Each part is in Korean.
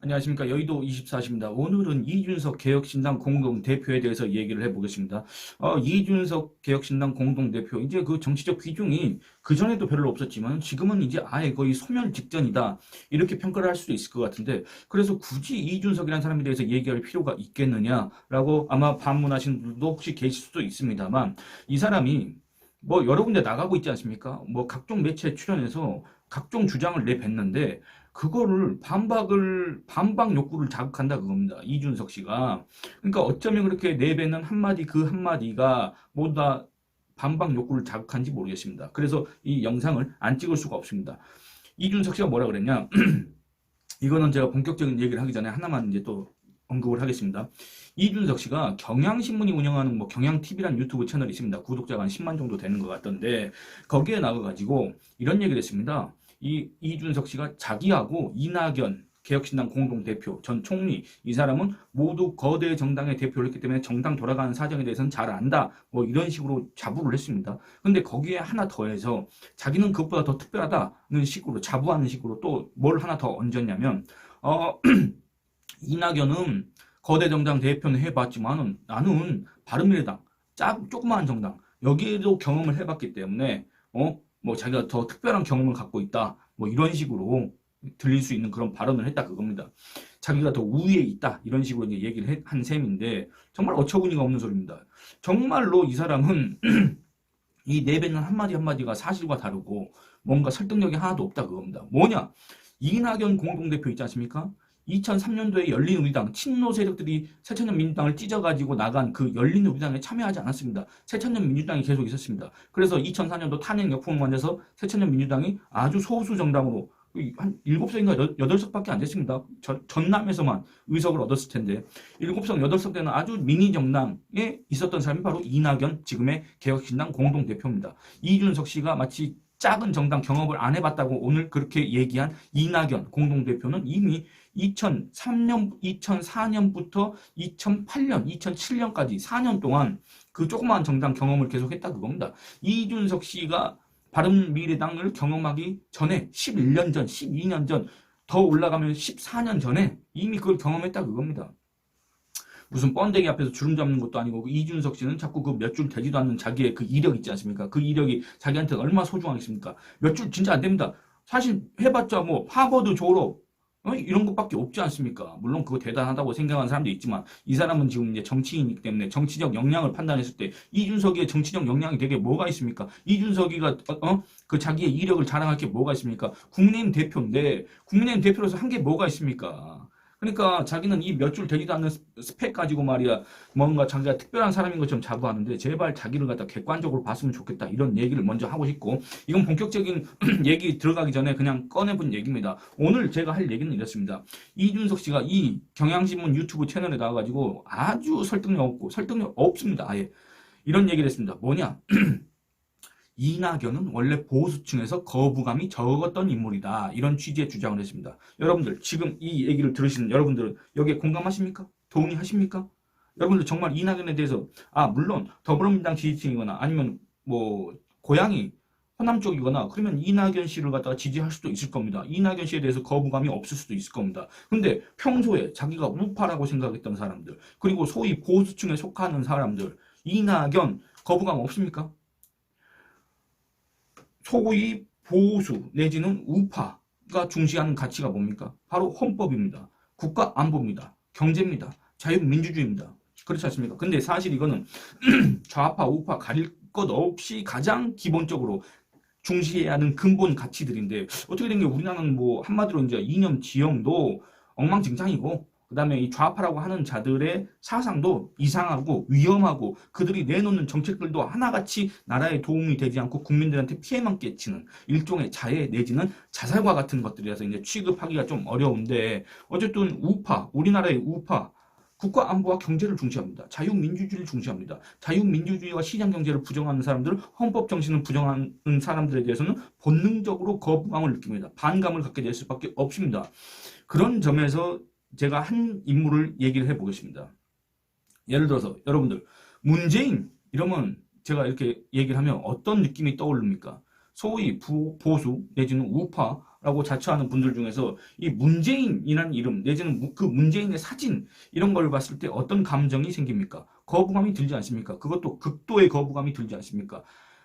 안녕하십니까. 여의도 24시입니다. 오늘은 이준석 개혁신당 공동대표에 대해서 얘기를 해보겠습니다. 이준석 개혁신당 공동대표, 이제 그 정치적 비중이 그전에도 별로 없었지만 지금은 이제 아예 거의 소멸 직전이다. 이렇게 평가를 할 수도 있을 것 같은데, 그래서 굳이 이준석이라는 사람에 대해서 얘기할 필요가 있겠느냐라고 아마 반문하시는 분들도 혹시 계실 수도 있습니다만, 이 사람이 뭐 여러 군데 나가고 있지 않습니까? 뭐 각종 매체에 출연해서 각종 주장을 내뱉는데 그거를 반박 욕구를 자극한다 그겁니다. 이준석 씨가. 그러니까 어쩌면 그렇게 내뱉는 한마디 그 한마디가 모두 다 반박 욕구를 자극한지 모르겠습니다. 그래서 이 영상을 안 찍을 수가 없습니다. 이준석 씨가 뭐라 그랬냐? 이거는 제가 본격적인 얘기를 하기 전에 하나만 이제 또 언급을 하겠습니다. 이준석 씨가 경향신문이 운영하는 뭐 경향TV라는 유튜브 채널이 있습니다. 구독자가 한 10만 정도 되는 것 같던데 거기에 나와가지고 이런 얘기를 했습니다. 이준석 씨가 자기하고 이낙연 개혁신당 공동대표, 전 총리, 이 사람은 모두 거대 정당의 대표를 했기 때문에 정당 돌아가는 사정에 대해서는 잘 안다. 뭐 이런 식으로 자부를 했습니다. 근데 거기에 하나 더해서 자기는 그것보다 더 특별하다는 식으로 자부하는 식으로 또 뭘 하나 더 얹었냐면 이낙연은 거대 정당 대표는 해봤지만 나는 바른미래당 조그마한 정당 여기에도 경험을 해봤기 때문에 뭐 자기가 더 특별한 경험을 갖고 있다 뭐 이런 식으로 들릴 수 있는 그런 발언을 했다 그겁니다. 자기가 더 우위에 있다 이런 식으로 이제 얘기를 한 셈인데 정말 어처구니가 없는 소리입니다. 정말로 이 사람은 이 내뱉는 한마디 한마디가 사실과 다르고 뭔가 설득력이 하나도 없다 그겁니다. 뭐냐? 이낙연 공동대표 있지 않습니까? 2003년도에 열린우리당 친노 세력들이 새천년민주당을 찢어가지고 나간 그 열린우리당에 참여하지 않았습니다. 새천년민주당이 계속 있었습니다. 그래서 2004년도 탄핵 역풍을 맞아서 새천년민주당이 아주 소수 정당으로 한 7석인가 8석밖에 안 됐습니다. 전남에서만 의석을 얻었을 텐데 7석, 8석 되는 아주 미니 정당에 있었던 사람이 바로 이낙연 지금의 개혁신당 공동대표입니다. 이준석 씨가 마치 작은 정당 경험을 안 해봤다고 오늘 그렇게 얘기한 이낙연 공동대표는 이미 2004년부터 2008년, 2007년까지 4년 동안 그 조그마한 정당 경험을 계속했다 그겁니다. 이준석 씨가 바른미래당을 경험하기 전에 11년 전, 12년 전, 더 올라가면 14년 전에 이미 그걸 경험했다 그겁니다. 무슨 번데기 앞에서 주름 잡는 것도 아니고 그 이준석 씨는 자꾸 그 몇 줄 되지도 않는 자기의 그 이력 있지 않습니까? 그 이력이 자기한테 얼마나 소중하겠습니까? 몇 줄 진짜 안 됩니다. 사실 해봤자 뭐 하버드 졸업 이런 것밖에 없지 않습니까? 물론 그거 대단하다고 생각하는 사람도 있지만 이 사람은 지금 이제 정치인이기 때문에 정치적 역량을 판단했을 때 이준석이의 정치적 역량이 되게 뭐가 있습니까? 이준석이가 그 자기의 이력을 자랑할 게 뭐가 있습니까? 국민의힘 대표인데 국민의힘 대표로서 한 게 뭐가 있습니까? 그러니까 자기는 이 몇 줄 되지도 않는 스펙 가지고 말이야 뭔가 자기가 특별한 사람인 것처럼 자부하는데 제발 자기를 갖다 객관적으로 봤으면 좋겠다 이런 얘기를 먼저 하고 싶고 이건 본격적인 얘기 들어가기 전에 그냥 꺼내본 얘기입니다. 오늘 제가 할 얘기는 이렇습니다. 이준석 씨가 이 경향신문 유튜브 채널에 나와가지고 아주 설득력 없습니다. 아예 이런 얘기를 했습니다. 뭐냐? 이낙연은 원래 보수층에서 거부감이 적었던 인물이다. 이런 취지의 주장을 했습니다. 여러분들 지금 이 얘기를 들으시는 여러분들은 여기에 공감하십니까? 동의하십니까? 여러분들 정말 이낙연에 대해서 물론 더불어민주당 지지층이거나 아니면 뭐 고향이 호남 쪽이거나 그러면 이낙연 씨를 갖다가 지지할 수도 있을 겁니다. 이낙연 씨에 대해서 거부감이 없을 수도 있을 겁니다. 근데 평소에 자기가 우파라고 생각했던 사람들 그리고 소위 보수층에 속하는 사람들 이낙연 거부감 없습니까? 소위 보수 내지는 우파가 중시하는 가치가 뭡니까? 바로 헌법입니다. 국가 안보입니다. 경제입니다. 자유민주주의입니다. 그렇지 않습니까? 근데 사실 이거는 좌파 우파 가릴 것 없이 가장 기본적으로 중시해야 하는 근본 가치들인데 어떻게 된 게 우리나라는 뭐 한마디로 이제 이념 지형도 엉망진창이고 그 다음에 이 좌파라고 하는 자들의 사상도 이상하고 위험하고 그들이 내놓는 정책들도 하나같이 나라에 도움이 되지 않고 국민들한테 피해만 끼치는 일종의 자해 내지는 자살과 같은 것들이라서 이제 취급하기가 좀 어려운데 어쨌든 우리나라의 우파 국가 안보와 경제를 중시합니다. 자유민주주의를 중시합니다. 자유민주주의와 시장경제를 부정하는 사람들, 헌법 정신을 부정하는 사람들에 대해서는 본능적으로 거부감을 느낍니다. 반감을 갖게 될 수밖에 없습니다. 그런 점에서 제가 한 인물을 얘기를 해보겠습니다. 예를 들어서 여러분들 문재인 이러면 제가 이렇게 얘기를 하면 어떤 느낌이 떠오릅니까? 소위 보수 내지는 우파라고 라고 자처하는 분들 중에서 이 문재인이라는 이름 내지는 그 문재인의 사진 이런 걸 봤을 때 어떤 감정이 생깁니까? 거부감이 들지 않습니까? 그것도 극도의 거부감이 들지 않습니까?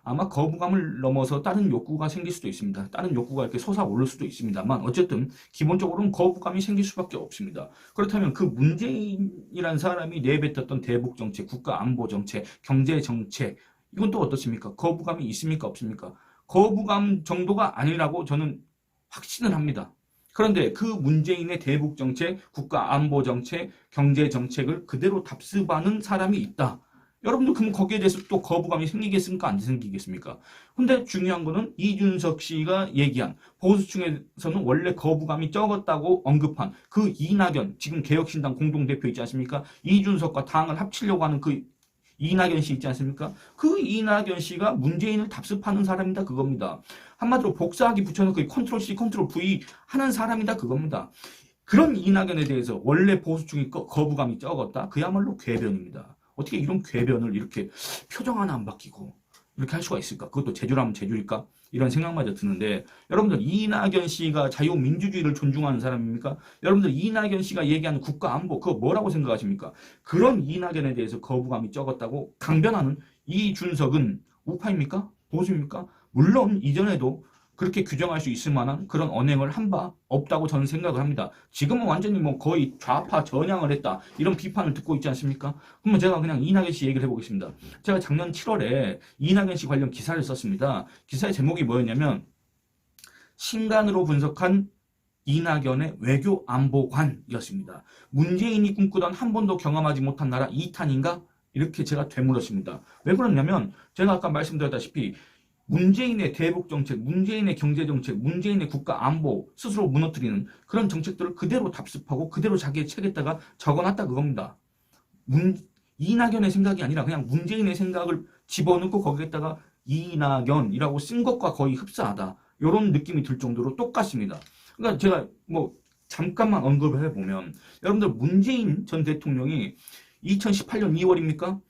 아마 거부감을 넘어서 다른 욕구가 생길 수도 있습니다. 다른 욕구가 이렇게 솟아오를 수도 있습니다만 어쨌든 기본적으로는 거부감이 생길 수밖에 없습니다. 그렇다면 그 문재인이라는 사람이 내뱉었던 대북 정책, 국가 안보 정책, 경제 정책 이건 또 어떻습니까? 거부감이 있습니까? 없습니까? 거부감 정도가 아니라고 저는 확신을 합니다. 그런데 그 문재인의 대북 정책, 국가 안보 정책, 경제 정책을 그대로 답습하는 사람이 있다. 여러분들 그럼 거기에 대해서 또 거부감이 생기겠습니까? 안 생기겠습니까? 근데 중요한 거는 이준석 씨가 얘기한 보수층에서는 원래 거부감이 적었다고 언급한 그 이낙연, 지금 개혁신당 공동대표 있지 않습니까? 이준석과 당을 합치려고 하는 그 이낙연 씨 있지 않습니까? 그 이낙연 씨가 문재인을 답습하는 사람이다 그겁니다. 한마디로 복사하기 붙여놓고 컨트롤 C, 컨트롤 V 하는 사람이다 그겁니다. 그런 이낙연에 대해서 원래 보수층이 거부감이 적었다? 그야말로 궤변입니다. 어떻게 이런 궤변을 이렇게 표정 하나 안 바뀌고 이렇게 할 수가 있을까? 그것도 제주라면 제주일까? 이런 생각마저 드는데 여러분들 이낙연 씨가 자유민주주의를 존중하는 사람입니까? 여러분들 이낙연 씨가 얘기하는 국가안보 그거 뭐라고 생각하십니까? 그런 이낙연에 대해서 거부감이 적었다고 강변하는 이준석은 우파입니까? 보수입니까? 물론 이전에도 그렇게 규정할 수 있을 만한 그런 언행을 한 바 없다고 저는 생각을 합니다. 지금은 완전히 뭐 거의 좌파 전향을 했다. 이런 비판을 듣고 있지 않습니까? 그러면 제가 그냥 이낙연 씨 얘기를 해보겠습니다. 제가 작년 7월에 이낙연 씨 관련 기사를 썼습니다. 기사의 제목이 뭐였냐면 신간으로 분석한 이낙연의 외교 안보관이었습니다. 문재인이 꿈꾸던 한 번도 경험하지 못한 나라 2탄인가? 이렇게 제가 되물었습니다. 왜 그러냐면 제가 아까 말씀드렸다시피 문재인의 대북 정책, 문재인의 경제 정책, 문재인의 국가 안보 스스로 무너뜨리는 그런 정책들을 그대로 답습하고 그대로 자기의 책에다가 적어놨다 그겁니다. 이낙연의 생각이 아니라 그냥 문재인의 생각을 집어넣고 거기에다가 이낙연이라고 쓴 것과 거의 흡사하다. 이런 느낌이 들 정도로 똑같습니다. 그러니까 제가 뭐 잠깐만 언급을 해보면 여러분들 문재인 전 대통령이 2018년 2월입니까?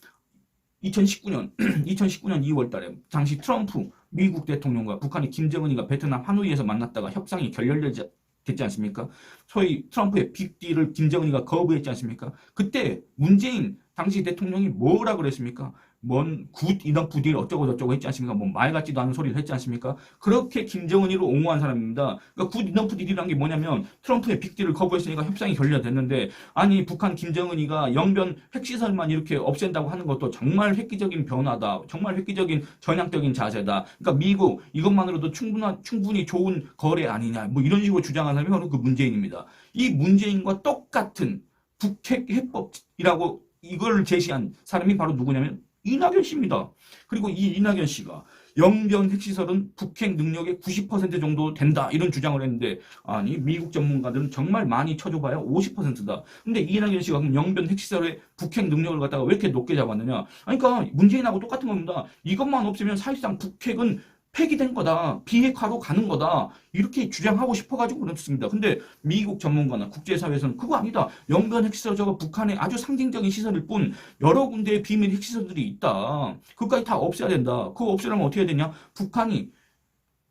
2019년 2월 달에 당시 트럼프 미국 대통령과 북한의 김정은이가 베트남 하노이에서 만났다가 협상이 결렬됐지 않습니까? 소위 트럼프의 빅딜을 김정은이가 거부했지 않습니까? 그때 문재인 당시 대통령이 뭐라 그랬습니까? 뭔 굿 이너프 딜 어쩌고 저쩌고 했지 않습니까? 뭐 말 같지도 않은 소리를 했지 않습니까? 그렇게 김정은이를 옹호한 사람입니다. 그러니까 굿 이너프 딜이라는 게 뭐냐면 트럼프의 빅딜을 거부했으니까 협상이 결렬됐는데 아니 북한 김정은이가 영변 핵시설만 이렇게 없앤다고 하는 것도 정말 획기적인 변화다. 정말 획기적인 전향적인 자세다. 그러니까 미국 이것만으로도 충분히 좋은 거래 아니냐. 뭐 이런 식으로 주장하는 사람이 바로 그 문재인입니다. 이 문재인과 똑같은 북핵 해법이라고 이걸 제시한 사람이 바로 누구냐면 이낙연 씨입니다. 그리고 이 이낙연 씨가 영변 핵시설은 북핵 능력의 90% 정도 된다 이런 주장을 했는데 아니 미국 전문가들은 정말 많이 쳐줘봐야 50%다. 근데 이낙연 씨가 그럼 영변 핵시설의 북핵 능력을 갖다가 왜 이렇게 높게 잡았느냐? 아니, 그러니까 문재인하고 똑같은 겁니다. 이것만 없으면 사실상 북핵은 폐기된 거다. 비핵화로 가는 거다. 이렇게 주장하고 싶어가지고 그렇습니다. 근데 미국 전문가나 국제사회에서는 그거 아니다. 영변 핵시설 저거 북한의 아주 상징적인 시설일 뿐 여러 군데의 비밀 핵시설들이 있다. 그것까지 다 없애야 된다. 그거 없애려면 어떻게 해야 되냐? 북한이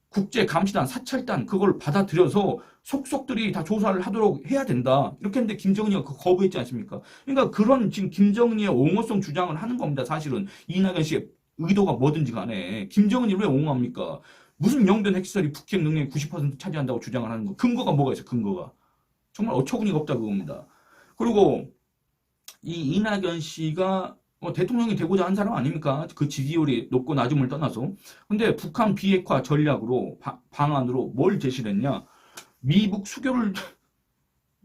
국제감시단, 사찰단 그걸 받아들여서 속속들이 다 조사를 하도록 해야 된다. 이렇게 했는데 김정은이가 그 거부했지 않습니까? 그러니까 그런 지금 김정은이의 옹호성 주장을 하는 겁니다. 사실은 이낙연 씨의 의도가 뭐든지 간에 김정은이 왜 옹호합니까? 무슨 영변 핵시설이 북핵 능력의 90% 차지한다고 주장을 하는 거. 근거가 뭐가 있어요? 근거가. 정말 어처구니가 없다 그겁니다. 그리고 이 이낙연 씨가 대통령이 되고자 한 사람 아닙니까? 그 지지율이 높고 낮음을 떠나서. 근데 북한 비핵화 전략으로 방안으로 뭘 제시를 했냐? 미북 수교를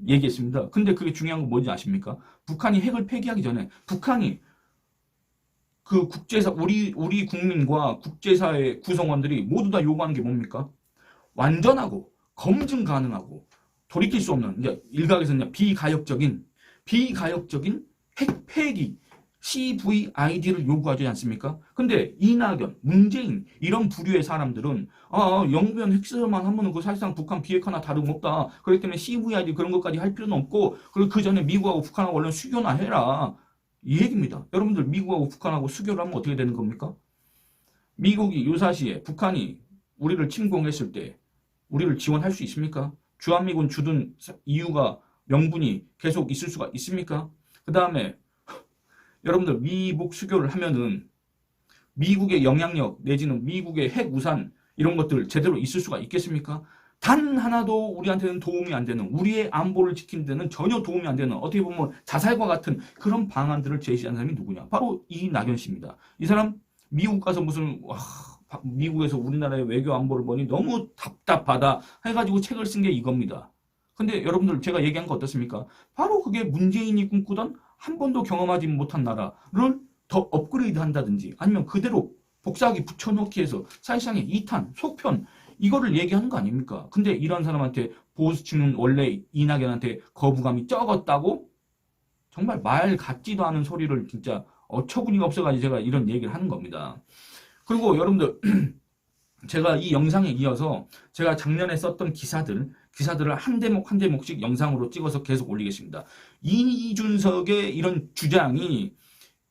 얘기했습니다. 근데 그게 중요한 건 뭔지 아십니까? 북한이 핵을 폐기하기 전에 북한이 그 국제사 우리 국민과 국제사회 구성원들이 모두 다 요구하는 게 뭡니까? 완전하고 검증 가능하고 돌이킬 수 없는 이제 일각에서는 비가역적인 핵 폐기 CVID를 요구하지 않습니까? 근데 이낙연, 문재인 이런 부류의 사람들은 영변 핵시설만 하면은 그 사실상 북한 비핵화나 다름없다. 그렇기 때문에 CVID 그런 것까지 할 필요는 없고 그리고 그 전에 미국하고 북한하고 얼른 수교나 해라. 이 얘기입니다. 여러분들 미국하고 북한하고 수교를 하면 어떻게 되는 겁니까? 미국이 유사시에 북한이 우리를 침공했을 때 우리를 지원할 수 있습니까? 주한미군 주둔 이유가 명분이 계속 있을 수가 있습니까? 그 다음에 여러분들 미북 수교를 하면은 미국의 영향력 내지는 미국의 핵 우산 이런 것들 제대로 있을 수가 있겠습니까? 단 하나도 우리한테는 도움이 안 되는, 우리의 안보를 지키는 데는 전혀 도움이 안 되는, 어떻게 보면 자살과 같은 그런 방안들을 제시한 사람이 누구냐? 바로 이낙연 씨입니다. 이 사람 미국 가서 무슨 미국에서 우리나라의 외교 안보를 보니 너무 답답하다 해가지고 책을 쓴 게 이겁니다. 근데 여러분들 제가 얘기한 거 어떻습니까? 바로 그게 문재인이 꿈꾸던 한 번도 경험하지 못한 나라를 더 업그레이드 한다든지 아니면 그대로 복사하기 붙여넣기 해서 사실상의 2탄, 속편 이거를 얘기하는 거 아닙니까? 근데 이런 사람한테 보수층은 원래 이낙연한테 거부감이 적었다고 정말 말 같지도 않은 소리를 진짜 어처구니가 없어가지고 제가 이런 얘기를 하는 겁니다. 그리고 여러분들 제가 이 영상에 이어서 제가 작년에 썼던 기사들을 한 대목 한 대목씩 영상으로 찍어서 계속 올리겠습니다. 이준석의 이런 주장이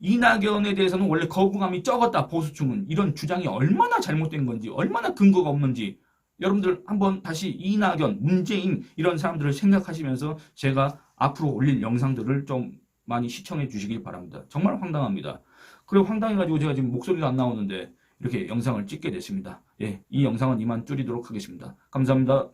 이낙연에 대해서는 원래 거부감이 적었다 보수층은 이런 주장이 얼마나 잘못된 건지 얼마나 근거가 없는지 여러분들 한번 다시 이낙연, 문재인 이런 사람들을 생각하시면서 제가 앞으로 올릴 영상들을 좀 많이 시청해 주시길 바랍니다. 정말 황당합니다. 그리고 황당해가지고 제가 지금 목소리가 안 나오는데 이렇게 영상을 찍게 됐습니다. 예, 이 영상은 이만 줄이도록 하겠습니다. 감사합니다.